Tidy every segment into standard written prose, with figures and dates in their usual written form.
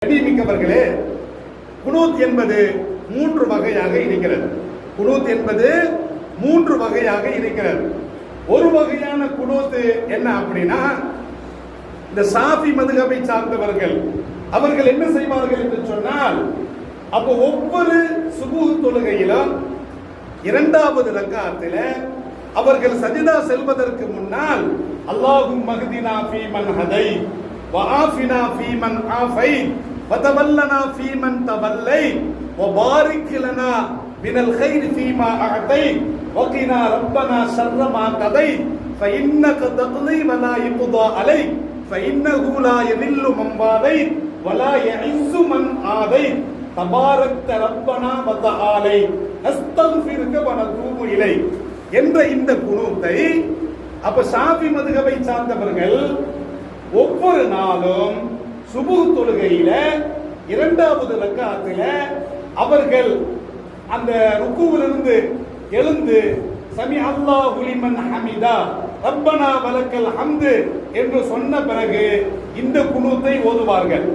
கண்ணியமிக்கவர்களே, குனூத் என்பது மூன்று வகையாக இருக்கிறது. குனூத் என்பது மூன்று வகையாக இருக்கிறது. ஒரு வகையான குனூத் என்ன அப்படின்னா, இந்த ஷாஃபி மதுஹபை சார்ந்தவர்கள் அவர்கள் என்ன செய்வார்கள் என்று சொன்னால், அப்போ ஒவ்வொரு சுபூஹ் தொழுகையிலும் இரண்டாவது ரக்காத்தில் அவர்கள் சஜிதா செல்வதற்கு முன்னால் அல்லாஹும் மஹ்தினா ஃபீமன் ஹதை வஆஃபினா ஃபீமன் ஆஃபை வதவல்லனா ஃபீமன் தவல்லை வபாரிக் லனா மினல் கைர் ஃபீமா அஅதை வகினா ரப்பனா ஷர்ர மா கதை ஃபஇன்னக தக்லி வலா யுக்தா அலை ஃபஇன்னஹு லா யதில்லு மன் வாதை வலா யஇஸ்ஸு மன் ஆதை தபாரக்த ரப்பனா வ தஆலை அஸ்தக்ஃபிருக வ நதூபு இலை என்ற இந்த குனூத்தை அப்ப ஷாஃபி மதுஹபை சார்ந்தவர்கள் ஒவ்வொரு நாளும் சுபூஹ் தொழுகையில இரண்டாவது ரக்காத்துல அவர்கள் அந்த ருக்குவிலிருந்து எழுந்து சமி அல்லாஹு லிமன் ஹமிதா ரப்பனா வலக்கல் ஹம்து என்று சொன்ன பிறகு இந்த குனூத்தை ஓதுவார்கள்.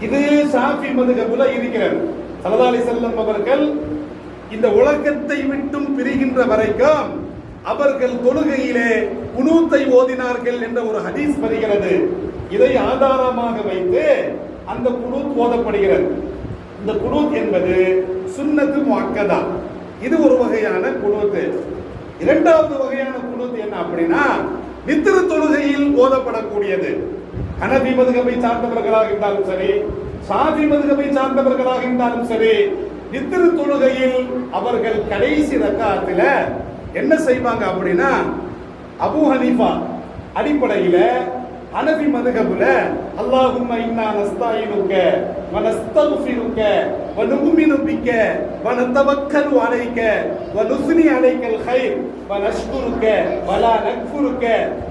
இது ஷாஃபி மதுஹபுல இருக்கிறது. ஸல்லல்லாஹு அலைஹி வஸல்லம் அவர்கள் இந்த உலகத்தை விட்டும் பிரிகின்ற வரைக்கும் அவர்கள் தொழுகையிலே குனூத்தை ஓதினார்கள் என்ற ஒரு ஹதீஸ் வருகிறது. இதை ஆதாரமாக வைத்து அந்த குனூத் ஓதப்படுகிறது. இந்த குனூத் என்பது சுன்னத்து முஅக்கதா. இது ஒரு வகையான குனூத். இரண்டாவது வகையான குனூத் என்ன அப்படின்னா, வித்ர் தொழுகையில் ஓதப்படக்கூடியது. ஹனபி மதுஹபை சார்ந்தவர்களாக இருந்தாலும் சரி, ஷாஃபி மதுஹபை சார்ந்தவர்களாக இருந்தாலும் சரி, வித்ர் தொழுகையில் அவர்கள் கடைசி ரக்காத்துல என்ன செய்வாங்க அப்படின்னா, அபூ ஹனீஃபா அடிப்படையில ஹனபி மதுஹபுல அல்லாஹும்ம இன்னா நஸ்தாயினுக வ நஸ்தக்ஃபிருக வ நுமினு பிக வ நதவக்கலு அலைக வ நுஸ்னி அலைக்கல் கைர் வ நஷ்குருக வ லா நக்ஃபுருக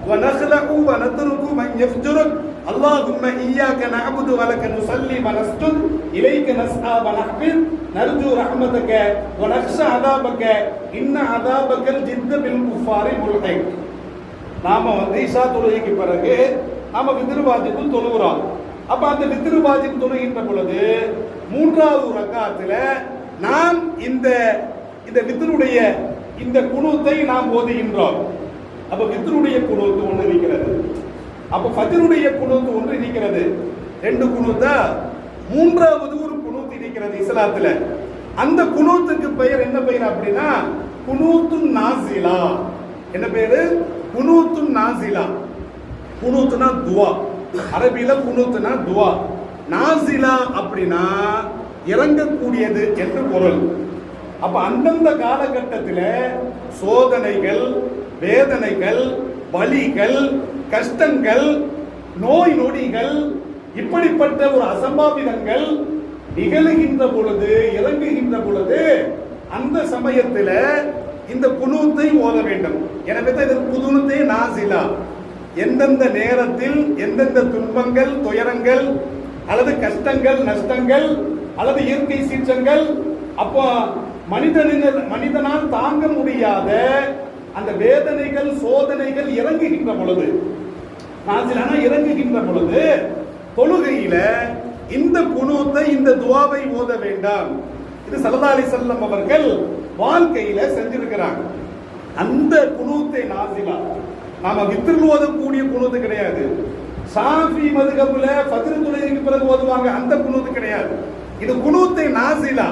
வ நக்லஉ வ நத்ருக்கு மன் யஃஜுருக் அல்லாஹும்ம இய்யாக நஅபுது வ லக நுஸல்லி வ நஸ்ஜுத் இலைக நஸ்ஆ வ நஹ்பித் நர்ஜு ரஹ்மதக வ நக்ஷா அதாபக இன்ன அதாபகல் ஜித்த பில் குஃபாரி முல்ஹிக். நாம இஷா தொழுகைக்கு பிறகு நாம வித்ர் வாஜிப் தொழுகிறோம். அப்ப அந்த வித்ர் வாஜிப் தொழுகின்ற பொழுது மூன்றாவது ரக்காத்துல நாம் இந்த வித்ருடைய இந்த குனூத்தை நாம் ஓதுகின்றோம். அப்ப வித்ருடைய குனூத் ஒன்று இருக்கிறது, அப்ப ஃபஜ்ருடைய குனூத் ஒன்று இருக்கிறது. ரெண்டு குனூத்தா, மூன்றாவது ஒரு குனூத் இருக்கிறது இஸ்லாத்துல. அந்த குனூத்துக்கு பெயர் என்ன பெயர் அப்படின்னா, குனூத்துன் நாசிலா. என்ன பேரு? குனூத்துன் நாசிலா. குனூத்னா துவா, அரபியில குனூத்னா துவா. நாசிலா அப்படின்னா இறங்கக்கூடியது என்று பொருள். அப்ப அந்தந்த காலகட்டத்தில் சோதனைகள், வேதனைகள், வலிகள், கஷ்டங்கள், நோய் நொடிகள், இப்படிப்பட்ட ஒரு அசம்பாவிதங்கள் நிகழுகின்ற பொழுது, இறங்குகின்ற பொழுது அந்த சமயத்தில் இந்த குனூத்தை ஓத வேண்டும். எனவே தான் இது குனூத்தே நாசிலா. எந்தெந்த நேரத்தில் எந்தெந்த துன்பங்கள், துயரங்கள் அல்லது கஷ்டங்கள், அல்லது இயற்கை சீற்றங்கள், அப்போ மனிதனால் தாங்க முடியாத அந்த வேதனைகள், சோதனைகள் இறங்குகின்ற பொழுது, நாசிலானா இறங்குகின்ற பொழுது தொழுகையில இந்த குனூத்தை, இந்த துஆவை ஓத வேண்டாம். இது ஸல்லல்லாஹு அலைஹி வஸல்லம் அவர்கள் வாழ்க்கையில செஞ்சிருக்கிறாங்க. அந்த குனூத்தை நாசிலா நாம வித்ர் ஓதக்கூடிய குனூத்து கிடையாது. ஷாஃபி மதுஹபுல ஃபஜ்ர் தொழுகைக்கு பிறகு ஓதுவாங்க, அந்த குனூத்து கிடையாது. இது குனூத்தை நாசிலா.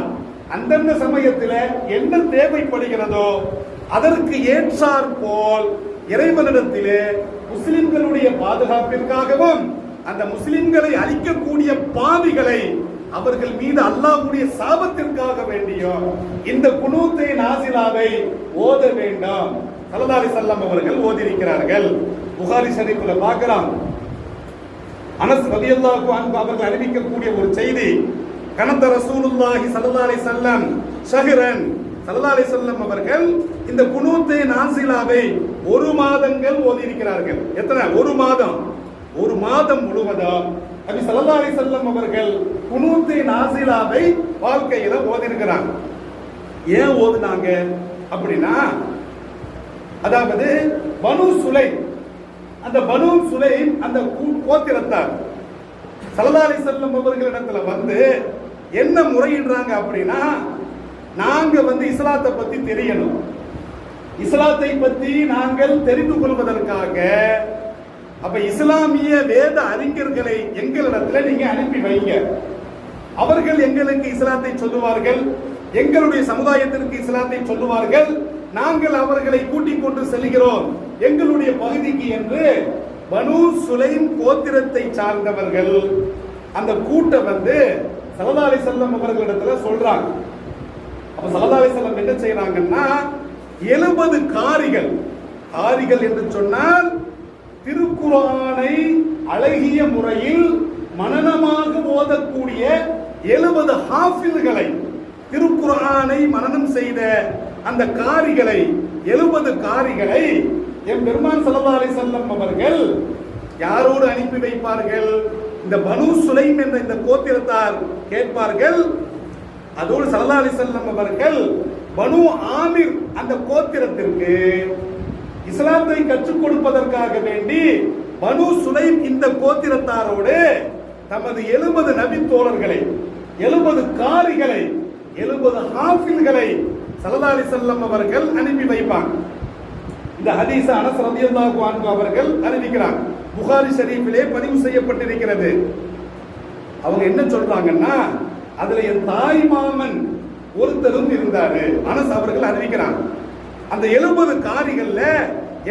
அந்தந்த சமயத்தில் என்ன தேவைப்படுகிறதோ அதற்கு ஏற்றார் போல் இறைவனிடத்திலே முஸ்லிம்களுடைய பாதுகாப்பிற்காகவும் அந்த முஸ்லிம்களை அழிக்கக்கூடிய பாவிகளை அவர்கள் மீது அல்லாஹ்வுடைய சாபத்திற்காக வேண்டியும் இந்த குனூத்தை நாசிலாவை ஓத வேண்டாம். ஸல்லல்லாஹு அலைஹி வஸல்லம் அவர்கள் ஓதியிருக்கிறார்கள். புகாரி ஷரீஃப்ல பார்க்கலாம். அனஸ் ரலியல்லாஹு அன்ஹு அவர்கள் அறிவிக்கக்கூடிய ஒரு செய்தி, கனத ரசூலுல்லாஹி ஸல்லல்லாஹு அலைஹி வஸல்லம் ஷஹ்ரன், ஸல்லல்லாஹு அலைஹி வஸல்லம் அவர்கள் இந்த குனூத்தை நாசிலாவை ஒரு மாதங்கள் ஓதியிருக்கிறார்கள். எத்தனை? ஒரு மாதம் முழுவதும் நபி ஸல்லல்லாஹு அலைஹி வஸல்லம் அவர்கள் குனூத்தை நாசிலாவை வாழ்க்கையில ஓதிருக்கிறாங்க. ஏன் ஓதுனாங்க அப்படின்னா, அதாவது பனு சுலைம், அந்த பனு சுலைம் அந்த கோத்திரத்தார் ஸல்லல்லாஹு அலைஹி வஸல்லம் அவர்களிடத்துல வந்து என்ன முறையிடுறாங்க அப்படின்னா, நாங்க வந்து இஸ்லாத்தை பத்தி தெரியணும், இஸ்லாத்தை பத்தி நாங்கள் தெரிந்து கொள்வதற்காக அப்ப இஸ்லாமிய வேத அறிஞர்களை எங்களிடத்துல நீங்க அனுப்பி வைங்க. அவர்கள் எங்களுக்கு இஸ்லாத்தை சொல்லுவார்கள், எங்களுடைய சமுதாயத்திற்கு இஸ்லாத்தை சொல்லுவார்கள், நாங்கள் அவர்களை கூட்டிக் கொண்டு செல்கிறோம் எங்களுடைய பகுதிக்கு என்று பனு சுலைம் கோத்திரத்தை சார்ந்தவர்கள் அந்த கூட்டம் வந்து ஸல்லல்லாஹு அலைஹி வஸல்லம் அவர்களிடத்துல சொல்றாங்க. அப்ப ஸல்லல்லாஹு அலைஹி வஸல்லம் என்ன செய்யறாங்கன்னா, 70 காரிகள் என்று சொன்னால் திருக்குர்ஆனை அழகிய முறையில் மனனமாக ஓதக்கூடிய 70 ஹாஃபில்களை, திருக்குர்ஆனை மனனம் செய்த அந்த காரிகளை 70 காரிகளை எம் பெருமான் ஸல்லல்லாஹு அலைஹி வஸல்லம் அவர்கள் யாரோடு அனுப்பி வைப்பார்கள்? இந்த பனு சுலைம் என்ற இந்த கோத்திரத்தார் கேட்பார்கள். அதோடு ஸல்லல்லாஹு அலைஹி வஸல்லம் அவர்கள் பனு ஆமிர் அந்த கோத்திரத்திற்கு இஸ்லாத்தை கற்றுக் கொடுப்பதற்காக வேண்டி பனு சுலைம் இந்த கோத்திரத்தாரோடு தமது 70 நபி தோழர்களை, 70 காரிகளை, 70 ஹாஃபில்களை ஸல்லல்லாஹு அலைஹி வஸல்லம் அவர்கள் அனுப்பி வைப்பாங்க. இந்த ஹதீஸ் அனஸ் ரலியல்லாஹு அன்ஹு அவர்கள் அறிவிக்கிறாங்க. புகாரி ஷரீஃபிலே பதிவு செய்யப்பட்டிருக்கிறது. அவங்க என்ன சொல்றாங்கன்னா, அதுல என் தாய் மாமன் ஒருத்தரும் இருந்தாரு. அனஸ் அவர்கள் அறிவிக்கிறாங்க. அந்த 70 காரிகள்ல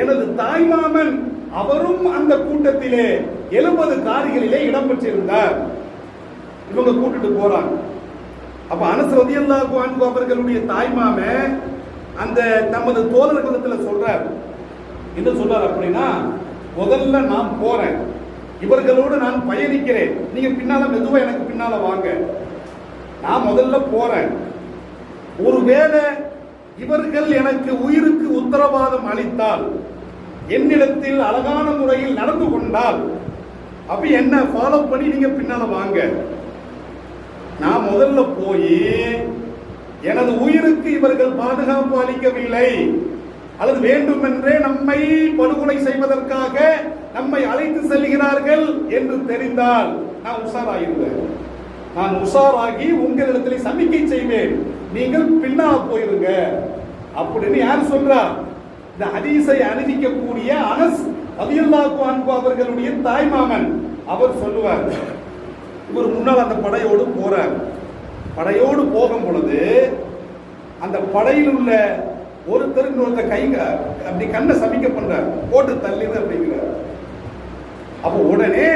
எனது தாய் மாமன் அவரும் அந்த கூட்டத்திலே 70 காரிகளிலே இடம் பெற்றிருந்தார். இவங்க கூட்டிட்டு போறாங்க. அப்ப அனஸ் ரலியல்லாஹு அன்ஹு அவர்களுடைய தாய் மாமன் அந்த நமது தோழர்களிடத்துல சொல்றார். என்ன சொல்றார் அப்படின்னா, முதல்ல நான் போறேன், இவர்களோடு நான் பயணிக்கிறேன், நீங்க பின்னால மெதுவா எனக்கு பின்னால வாங்க, நான் முதல்ல போறேன், ஒருவேளை இவர்கள் எனக்கு உயிருக்கு உத்தரவாதம் அளித்தால், என்னிடத்தில் அழகான முறையில் நடந்து கொண்டால், அப்ப என்ன ஃபாலோ பண்ணி நீங்க பின்னால வாங்க. நான் முதல்ல போய் எனது உயிருக்கு இவர்கள் பாதுகாப்பு அளிக்கவில்லை அல்லது வேண்டுமென்றே நம்மை படுகொலை செய்வதற்காக நம்மை அழைத்து செல்கிறார்கள் என்று தெரிந்தால் நான் உஷாராயிருந்தேன். நான் உஷாராகி உங்களிடத்தில் சமிக்கை செய்வேன், நீங்கள் பின்னால் போயிருங்க அப்படின்னு யார் சொல்றா? இந்த ஹதீஸை அறிவிக்கக்கூடிய அனஸ் ரலியல்லாஹு அன்ஹு அவர்களுடைய தாய்மாமன் அவர் சொல்லுவார். இவர் முன்னால் அந்த படையோடு போறார். படையோடு போகும் பொழுது அந்த படையில் உள்ள ஒருத்தர் இன்னொருத்தர் கைங்க அப்படி கண்ணை சமிக்க பண்றார், போட்டு தள்ளிது அப்படிங்கிறார். அப்போ உடனே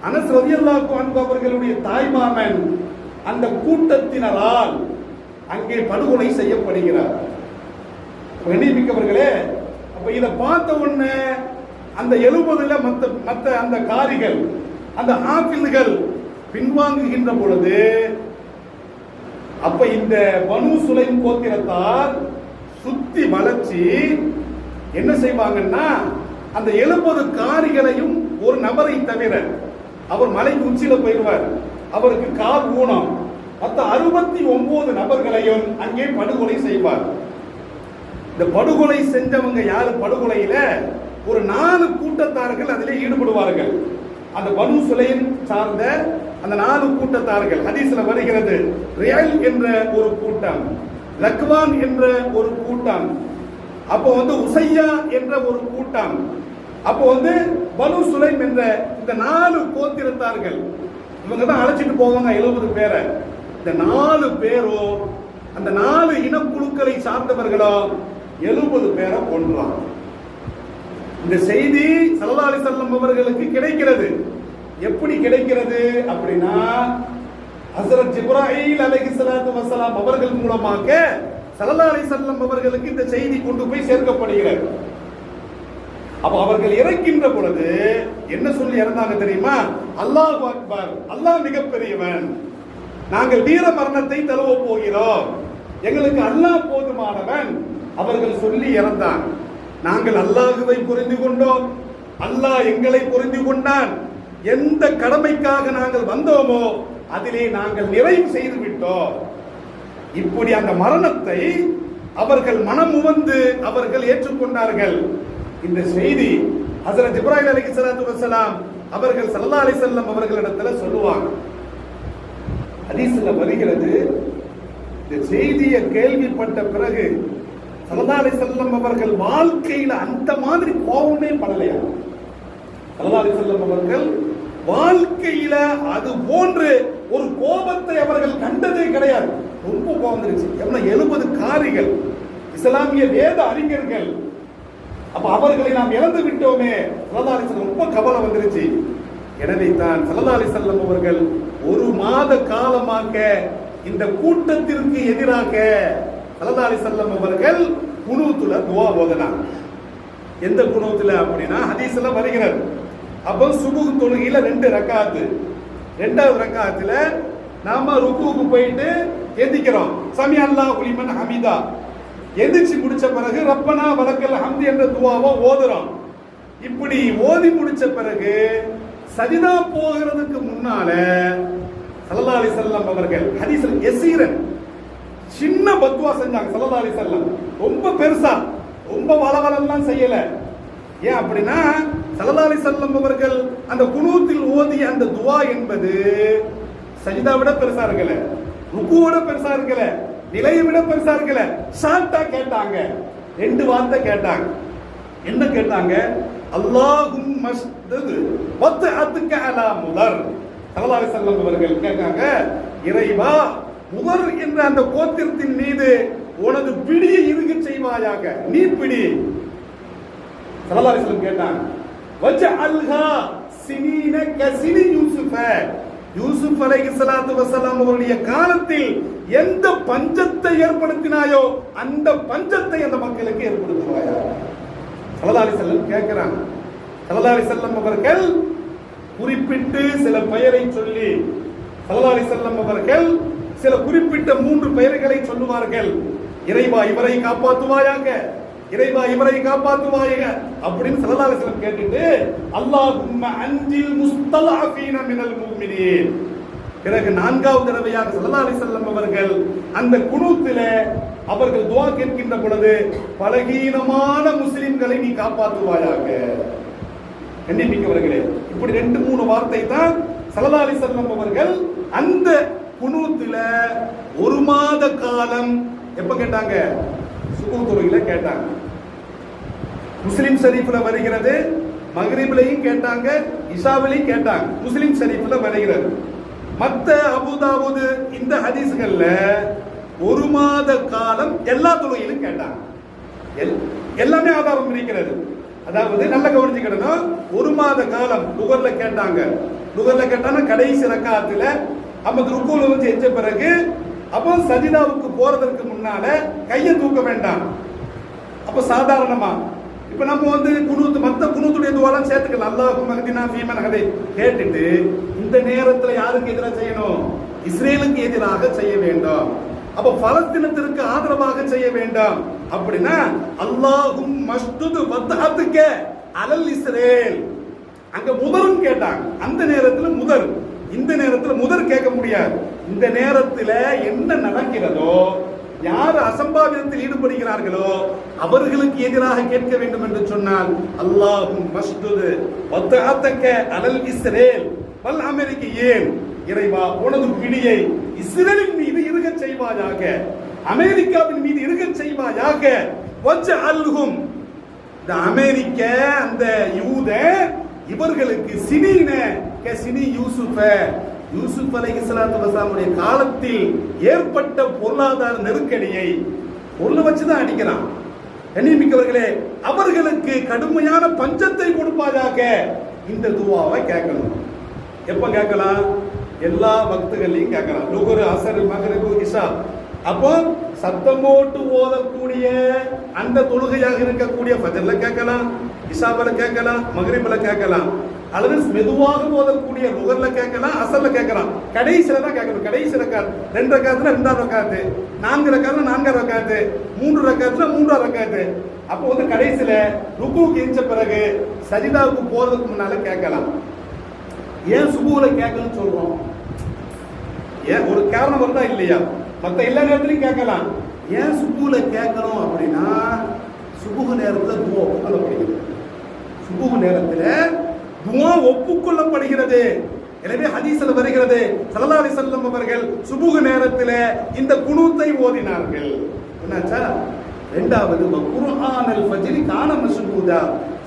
அனஸ் ரலியல்லாஹு அன்ஹு அவர்களுடைய தாய்மாமன் அந்த கூட்டத்தினரால் அங்கே படுகொலை செய்யப்படுகிறார். கண்ணியமிக்கவர்களே, அப்ப இதை பார்த்த உடனே அந்த 70ல மற்ற அந்த காரிகள், அந்த ஹாஃபில்கள் பின்வாங்குகின்ற பொழுது, அப்ப இந்த பனு சுலைம் கோத்திரத்தார் சுத்தி வளைச்சி என்ன செய்வாங்கன்னா, அந்த 70 காரிகளையும் ஒரு நபரை தவிர, அவர் மலைக்கு உச்சியில போயிடுவார், அவருக்கு கால் ஊனம், மற்ற 69 நபர்களையும் அங்கே படுகொலை செய்வார். இந்த படுகொலை செஞ்சவங்க யாரு? படுகொலையில ஒரு 4 கூட்டத்தார்கள் அதில் ஈடுபடுவார்கள். அந்த பனு சுலைம் சார்ந்த அந்த 4 கூட்டத்தார்கள் ஹதீஸ்ல வருகிறது. ரியால் என்ற ஒரு கூட்டம், லக்வான் என்ற ஒரு கூட்டம், அப்போ உசையா என்ற ஒரு கூட்டம், அப்போ பனு சுலைம் என்ற இந்த 4 கோத்திரத்தார்கள் இவங்க தான் அழைச்சிட்டு போவாங்க 70 பேரை. இந்த 4 பேரோ அந்த 4 இனக்குழுக்களை சார்ந்தவர்களோ 70 பேரை கொன்றாங்க. இந்த செய்தி ஸல்லல்லாஹு அலைஹி வஸல்லம் அவர்களுக்கு கிடைக்கிறது. எப்படி கிடைக்கிறது அப்படின்னா, ஹஸரத் ஜிப்ராயில் அலைஹிஸ்ஸலாத்து வஸலாம் அவர்கள் மூலமாக ஸல்லல்லாஹு அலைஹி வஸல்லம் அவர்களுக்கு இந்த செய்தி கொண்டு போய் சேர்க்கப்படுகிறது. அப்ப அவர்கள் இறக்கின்ற பொழுது என்ன சொல்லி இறந்தாங்க தெரியுமா? அல்லாஹ் அக்பர், அல்லாஹ் மிகப்பெரியவன், நாங்கள் வீர மரணத்தை தழுவ போகிறோம், எங்களுக்கு அல்லாஹ் போதுமானவன் அவர்கள் சொல்லி இறந்தான். நாங்கள் அல்லாஹுவை புரிந்து கொண்டோம், அல்லாஹ் எங்களை புரிந்து கொண்டான், எந்த கடமைக்காக நாங்கள் வந்தோமோ அதிலே நாங்கள் நிறைவு செய்து விட்டோம். இப்படி அந்த மரணத்தை அவர்கள் மனமுவந்து அவர்கள் ஏற்றுக்கொண்டார்கள். இந்த செய்தி ஹஸரத் இப்ராஹிம் அலைஹிஸ்ஸலாத்து வஸலாம் அவர்கள் ஸல்லல்லாஹு அலைஹி வஸல்லம் அவர்களிடத்துல சொல்லுவாங்க. ஹதீஸ்ல வருகிறது, இந்த செய்தியை கேள்விப்பட்ட பிறகு ஸல்லல்லாஹு அலைஹி வஸல்லம் அவர்கள் வாழ்க்கையில அந்த மாதிரி கோபமே படலையா. ஸல்லல்லாஹு அலைஹி வஸல்லம் அவர்கள் வாழ்க்கையில அது போன்று ஒரு கோபத்தை அவர்கள் கண்டதே கிடையாது. ரொம்ப கோபம் வந்துருச்சு. 70 காரிகள், இஸ்லாமிய வேத அறிஞர்கள், அப்ப அவர்களை நாம் இழந்து விட்டோமே. ஸல்லல்லாஹு அலைஹி வஸல்லம் ரொம்ப கவலை வந்துருச்சு. எனவே தான் ஸல்லல்லாஹு அலைஹி வஸல்லம் அவர்கள் ஒரு மாத காலமாக இந்த கூட்டத்திற்கு எதிராக ஸல்லல்லாஹு அலைஹி வஸல்லம் அவர்கள் குனூத்துல துஆ ஓதுனாங்க. எந்த குனூத்துல அப்படின்னா ஹதீஸ்ல வருகிறது. அப்ப சுபுஹ் தொழுகையில 2 ரக்காத், 2வது ரக்காத்துல நாம ருக்குக்கு போயிட்டு எந்திக்கிறோம், சமி அல்லாஹு லிமன் ஹமீதா. எந்திரிச்சு முடிச்ச பிறகு ரப்பனா வலக்கல் ஹம்து என்ற துஆவை ஓதுறோம். இப்படி ஓதி முடிச்ச பிறகு சஜிதா போகிறதுக்கு முன்னால ஸல்லல்லாஹு அலைஹி வஸல்லம் அவர்கள் ஹதீஸ்ல யசீரன் சின்ன பத்வா செஞ்சாங்க. ஸல்லல்லாஹு அலைஹி வஸல்லம் ரொம்ப பெருசா, ரொம்ப வளவலெல்லாம் செய்யல. ஏன் அப்படின்னா ஸல்லல்லாஹு அலைஹி வஸல்லம் அவர்கள் அந்த குனூத்தில் ஓதிய அந்த துஆ என்பது சஜிதா விட பெருசா இருக்கல, ருக்குவோட பெருசா இருக்கல, நிலையை விட பெருசா இருக்கல. ஷார்ட்டா கேட்டாங்க, 2 வார்த்தை கேட்டாங்க. என்ன கேட்டாங்க? அல்லாஹும் மஸ்தது வத்அத்துக அலா முதர். ஸல்லல்லாஹு அலைஹி வஸல்லம் அவர்கள் கேட்காங்க, இறைவா முதர் என்ற அந்த கோத்திரத்தின் மீது உனது பிடியை இறுக செய்வாயாக, நீ பிடி. ஸல்லல்லாஹு அலைஹி வஸல்லம் கேட்டாங்க, வஜஅல்ஹா சினீன கஸினி யூசுஃப. யூசுப் அலைஹிஸ்ஸலாத்து வஸலாம் அவருடைய காலத்தில் எந்த பஞ்சத்தை ஏற்படுத்தினாயோ அந்த பஞ்சத்தை அந்த மக்களுக்கு ஏற்படுத்துவாயா. ஸல்லல்லாஹு அலைஹி வஸல்லம் கேட்கிறாங்க. ஸல்லல்லாஹு அலைஹி வஸல்லம் அவர்கள் குறிப்பிட்டு சில பெயரை சொல்லி, ஸல்லல்லாஹு அலைஹி வஸல்லம் அவர்கள் சில குறிப்பிட்ட 3 பெயர்களை சொல்லுவார்கள். இறைவா இவரை காப்பாற்றுவாயாக, இறைவா இவரை காப்பாற்றுவாயாக அப்படின்னு ஸல்லல்லாஹு அலைஹி வஸல்லம் கேட்டுட்டு அல்லாஹும்ம அன்ஜில் முஸ்தலஅஃபீன மினல் முஃமினீன். பிறகு 4வது தடவையாக ஸல்லல்லாஹு அலைஹி வஸல்லம் அவர்கள் அந்த குனூத்திலே அவர்கள் துஆ கேட்கின்ற பொழுது பலகீனமான முஸ்லிம்களை நீ காப்பாற்றுவாயாக. கண்ணியமிக்கவர்களே, இப்படி 2-3 வார்த்தை தான் ஸல்லல்லாஹு அலைஹி வஸல்லம் அவர்கள் அந்த குனூத்தில 1 மாத காலம் எப்ப கேட்டாங்க? சுபுஹ் தொழுகையில கேட்டாங்க. முஸ்லிம் ஷரீஃப்ல வருகிறது, மக்ரிப்லயும் கேட்டாங்க, இஷாவிலையும் கேட்டாங்க. முஸ்லிம் ஷரீஃப்ல வருகிறது. மத்த அபூதாவூது இந்த ஹதீஸ்கள்ல 1 மாத காலம் எல்லா தொழுகையிலும் கேட்டாங்க. எல்லாமே ஆதாரம் இருக்கிறது. அதாவது நல்ல கவனிச்சுக்கிடணும், 1 மாத காலம் லுகர்ல கேட்டாங்க. லுகர்ல கேட்டானா கடைசி ரக்காத்துல அம்மது ருக்குல வந்து எஞ்ச பிறகு அப்போ சஜிதாவுக்கு போறதற்கு முன்னால கையை தூக்க வேண்டாம். அப்ப சாதாரணமா இப்ப நம்ம வந்து குனூத் மத்த குனூத்துடைய துஆலாம் சேர்த்துக்கலாம். அல்லாஹும்ம ஹ்தினா ஃபீமன் ஹதை கேட்டுட்டு இந்த நேரத்துல யாருக்கு எதிராக செய்யணும்? இஸ்ரேலுக்கு எதிராக செய்ய வேண்டாம். அப்ப பலஸ்தீனத்திற்கு ஆதரவாக செய்ய வேண்டாம். அப்படின்னா அல்லாஹும் மஸ்துது வத்அத்துக அலல் இஸ்ரேல், அங்க முதரும் கேட்டாங்க. அந்த நேரத்துல முதர், இந்த நேரத்துல முதர் கேட்க முடியாது. இந்த நேரத்துல என்ன நடக்கிறதோ, யார் அசம்பாவிதத்தில் ஈடுபடுகிறார்களோ அவர்களுக்கு எதிராக கேட்க வேண்டும் என்று சொன்னால் அல்லாஹும் மஸ்துது வத்அத்துக அலல் இஸ்ரேல் வல் அமெரிக்கையேன். இறைவா உனது பிடியை இஸ்ரேலின் மீது இறுக செய்வாயாக, அமெரிக்காவின் மீது இறுக செய்வாயாக. வஜ்அல்ஹும், இந்த அமெரிக்க அந்த யூத இவர்களுக்கு சினீன கஸினி யூசுஃப, யூசுப் அலைஹிஸ்ஸலாத்து வஸலாமுடைய காலத்தில் ஏற்பட்ட பொருளாதார நெருக்கடியை பொருளை வச்சுதான் அடிக்கிறான். கண்ணியமிக்கவர்களே, அவர்களுக்கு கடுமையான பஞ்சத்தை கொடுப்பாயாக. இந்த துஆவை கேட்கணும். எப்ப கேட்கலாம்? எல்லா வக்துகளையும் கேட்கலாம். லுஹர், அஸர், மக்ரிப், இஷா. அப்போ சத்தம் போட்டு ஓதக்கூடிய அந்த தொழுகையாக இருக்கக்கூடிய ஃபஜ்ர்ல கேட்கலாம், இஷாவுல கேட்கலாம், மக்ரிப்ல கேட்கலாம், அல்லது மெதுவாக ஓதக்கூடிய லுஹர்ல கேட்கலாம், அஸர்ல கேட்கலாம். கடைசில தான் கேட்கணும். கடைசி ரக்காத் 2 ரக்காத்துல 2ஆவது ரக்காத், 4 ரக்காத்துல 4ஆவது ரக்காத், 3 ரக்காத்துல 3ஆவது ரக்காத். அப்போ வந்து கடைசில ருக்குக்கு எஞ்ச பிறகு சஜிதாவுக்கு போறதுக்கு முன்னால கேட்கலாம். ஏன் சுபூல கேட்கணும்னு சொல்றோம்? ஏன் ஒரு காரணம் வருதா இல்லையா? மற்ற எல்லா நேரத்திலையும் கேட்கலாம். ஏன் சுபூல கேட்கணும் அப்படின்னா சுபுஹ் நேரத்தில் துஆ ஓதப்படுகிறது. சுபுஹ் நேரத்தில் துஆ ஒப்புக்கொள்ளப்படுகிறது. எனவே ஹதீஸ்ல வருகிறது ஸல்லல்லாஹு அலைஹி வஸல்லம் அவர்கள் சுபுஹ் நேரத்தில் இந்த குனூத்தை ஓதினார்கள். என்னாச்சா? இரண்டாவது குர்ஆனல் ஃபஜ்ரி கான மஸ்பூதா,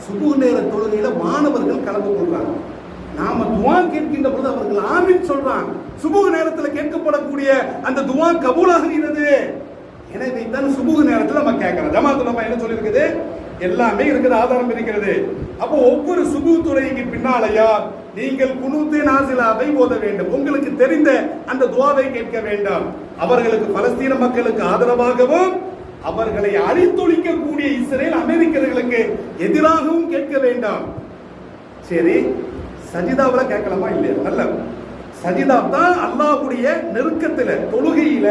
சுபுஹ் நேர தொழுகையில மாணவர்கள் கலந்து கொள்றாங்க. நாம துஆ கேட்கின்ற பொழுது அவர்கள் ஆமீன் சொல்றாங்க. சுபுஹ் நேரத்தில் கேட்கப்படக்கூடிய அந்த துஆ கபூலாகிறது. எனவே தான் சுபுஹ் நேரத்தில் நம்ம கேட்கிறோம். ஜமாத் உலமா என்ன சொல்லி இருக்குது? எல்லாமே இருக்குது, ஆதாரம் இருக்கிறது. அப்போ ஒவ்வொரு சுபுஹ் தொழுகைக்கு பின்னாலயா நீங்கள் குனூத்தே நாசிலாவை ஓத வேண்டும். உங்களுக்கு தெரிந்த அந்த துஆவை கேட்க வேண்டாம். அவர்களுக்கு பலஸ்தீன மக்களுக்கு ஆதரவாகவும் அவர்களை அழித்தொழிக்கக்கூடிய இஸ்ரேல் அமெரிக்கர்களுக்கு எதிராகவும் கேட்க வேண்டாம். சரி, சஜிதாவுல கேட்கலாமா இல்லையா? நல்ல சஜிதா தான் அல்லாஹ்வுடைய நெருக்கத்துல, தொழுகையில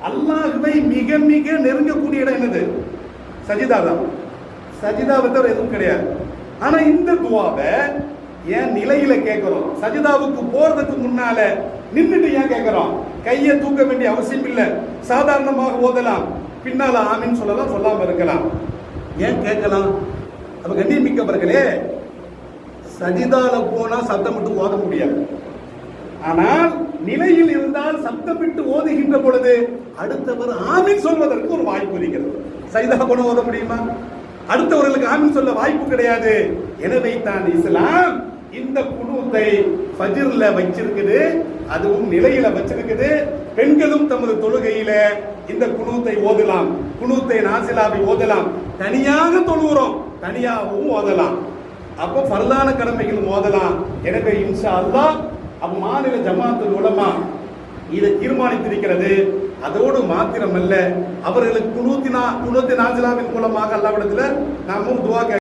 அல்லாஹ்வை மிக மிக நெருங்கக்கூடிய இடம் என்னது? சஜிதா தான். சஜிதாவை தவிர எதுவும் கிடையாது. ஆனா இந்த துஆவை ஏன் நிலையில கேட்கிறோம்? சஜிதாவுக்கு போறதுக்கு முன்னால நின்னுட்டு ஏன் கேட்கிறோம்? கையை தூக்க வேண்டிய அவசியம் இல்லை, சாதாரணமாக ஓதலாம். பின்னால ஆமீன் சொல்லலாம், சொல்லாம இருக்கலாம். ஏன் கேட்கலாம்? அப்ப கண்ணியமிக்கவர்களே, சஜிதால போனா சத்தமிட்டு ஓத முடியாது. ஆனால் நிலையில் இருந்தால் சத்தமிட்டு ஓதுகின்ற பொழுது அடுத்தவர் ஆமீன் சொல்வதற்கு ஒரு வாய்ப்பு இருக்கிறது. சஜிதா போன ஓத முடியுமா? அடுத்தவர்களுக்கு ஆமீன் சொல்ல வாய்ப்பு கிடையாது. எனவே தான் இஸ்லாம் இந்த குனூத்தை ஃபஜ்ர்ல வச்சிருக்குது, அதுவும் நிலையில வச்சிருக்குது. பெண்களும் தமது தொழுகையில இந்த குனூத்தை ஓதலாம், குனூத்தை நாசிலாவை ஓதலாம். தனியாக தொழுகிறோம், தனியாகவும் ஓதலாம். அப்போ ஃபர்லான கடமைகள் ஓதலாம். எனவே இன்ஷா அல்லாஹ் மாநில ஜமாத்துல் உலமா இதை தீர்மானித்திருக்கிறது. அதோடு மாத்திரமல்ல, அவர்களுக்கு குனூத்தி நாசிலாவின் மூலமாக அல்லாஹ்விடத்தில் நாமும் துஆ